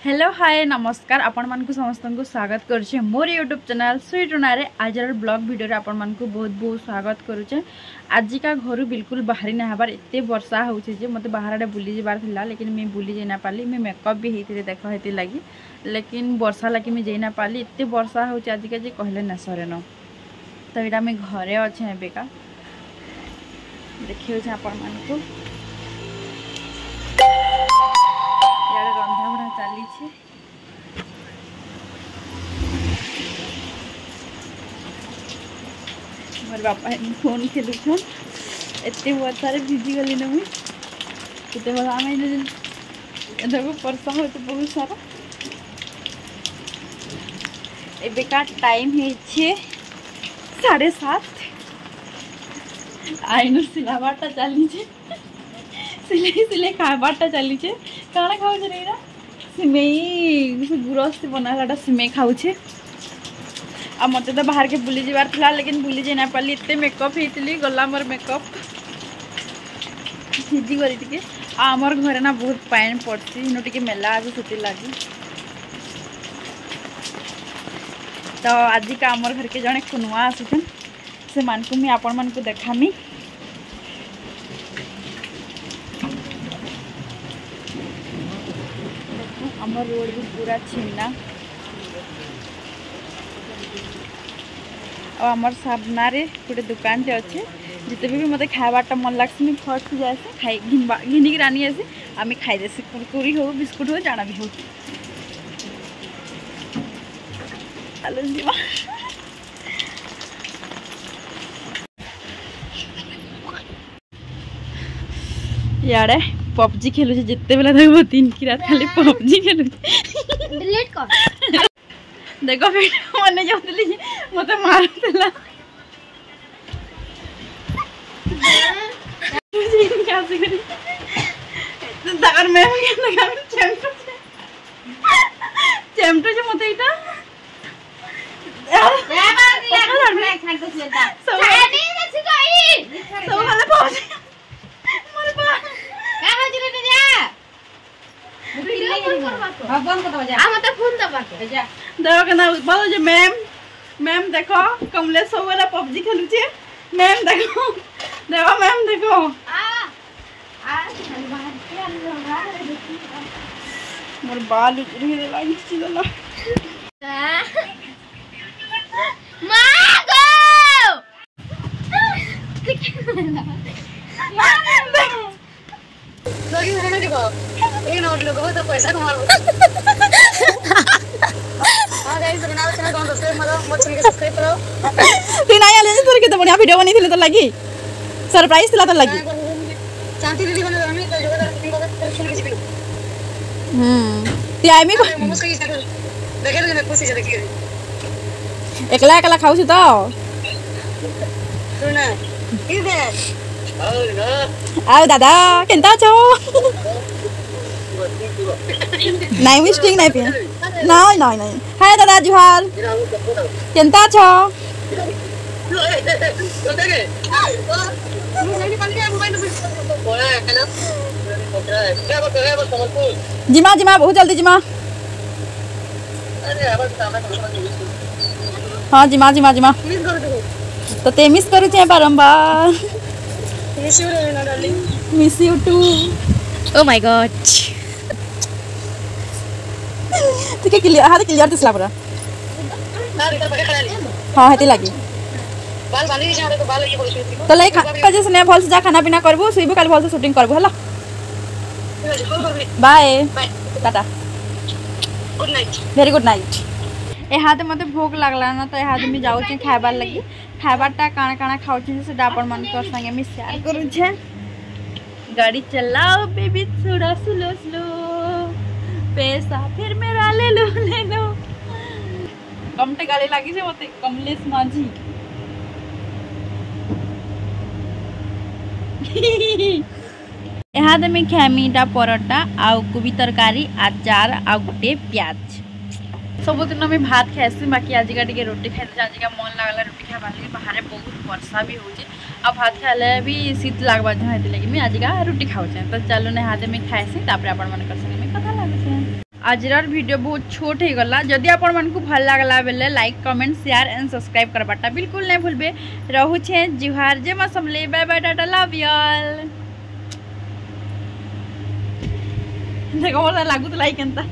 Hello hi नमस्कार आपण मानकु समस्त को स्वागत करुचे मोर यूट्यूब चैनल स्वीट रुना रे आज ब्लॉग वीडियो रे आपण मानकु बहुत बहुत स्वागत करुचे। आज का घर बिल्कुल बाहरी ना हबार एते वर्षा होउचे जे मते बाहर आडे बुली जिबार थिला लेकिन मैं बुली जाई ना पाली। मैं मेकअप भी हेतिरे देख हेति लागी लेकिन वर्षा लागी मैं जाई ना पाली। एते वर्षा होउचे आज के जे कहले ना सरे न। तो एटा मैं घरे अच्छे एबेका देखियो जे आपण मानकु यार रंधा बड़ा चली छे। मोर बापा फोन खेलु छन एते बहुत सारे भिजी गली न मुई केते बड़ा आमे देखो परसा हो तो बहुत सारा। एबे का टाइम है 7:30 आइनो सिलाबाटा चली छे सिले सिले खाबाटा चली छे। काना खाउ छे रे सिमेई गुरस बनालाटा सिमेई खाउ छे। आ मते तो बाहर के बुली जिबार थिला लेकिन बुली जे ना पाली। एते मेकअप हेतिली गला मोर मेकअप हिजी गरी टिके आ हमर घरे ना बहुत पानी पड़ती इनो टिके मेला आज सुती लागी। तो आज का हमर घर के जने कुनुआ आसुछन से मानकु मी आपण मानकु देखामी। हमर रोड भी पूरा छिन्ना और हमर सामना रे गोटे दुकान टे अच्छे जिते भी मते खावाटा मन लागसी मैं फर्स्ट जाए खाई घिनी रानी आसे आम खाई देसी कुरकुरी हो बिस्कुट हो जाना भी हो। चलो जीवा यारे पबजी खेलु छे जिते बेला देखो 3 की रात खाली पबजी खेलु डिलीट कर देखो वीडियो मने जाउतली मते मारतला तुझे कैसे करी तो दगर में लगा चैम्पटो जे मते इटा मैम देखो कमलेश वाला पबजी खेलु छे। मैम देखो देखो मैम देखो मोर बाल उतरी लागी छिला तो पैसा कमा तो बढ़िया वीडियो बनी तो लगी सरप्राइज तो लगी एकला एकला खाऊ तो आओ दादा केंता छो नहीं मिस्टिंग नहीं पे नहीं नहीं नहीं हाय दादा जुहार केंता छो जिमा जिमा बहुत जल्दी जिमा हाँ जिमा जिमा जिमा तो ते मिस करू छे बारंबार miss you two oh my God तो के क्लियर हाथ क्लियर दिसला पूरा हां हेती लागी बाल बाली जा तो बाल ये बोल तो लाई का जे स्ने भल से जा खाना पीना करबो सुइबो काल भल से शूटिंग करबो हला bye tata good night very good night. ए हाथ मते भूख लागला ना तो ए हाथ में जाउ छी खाइबार लगी खाइबारटा काना काना खाउ छी से डापन मन कर संगे मी शेयर करू छे। गाड़ी चलाओ बेबी थोड़ा स्लो स्लो पैसा फिर मेरा ले लो कमटे गाली लागी छे मते कमलेश माझी यहाँ में खेमीटा परोटा आउ कोबी तरकारी आचार आ गोटे प्याज सब दिन मैं भात खाएसी बाकी आज का टे रोटी खाई आज का मन लगला रोटी खावा लगे बाहर बहुत वर्षा भी हो आ भात खाले भी शीत लगवा जो लगे मैं आज का रोटी खाऊे तो चलो ना हाथ में खाएसी तापर आपण मन संगे में कथा लगे आजर वीडियो बहुत छोट हो गला। जदि आपण मन को भल लागला बेले like comment share and subscribe करबाटा बिल्कुल नहीं भूलबे। रहूछे जुहार जे मौसमले bye bye tata love you all. देखो मोर लागुत लाइक केनता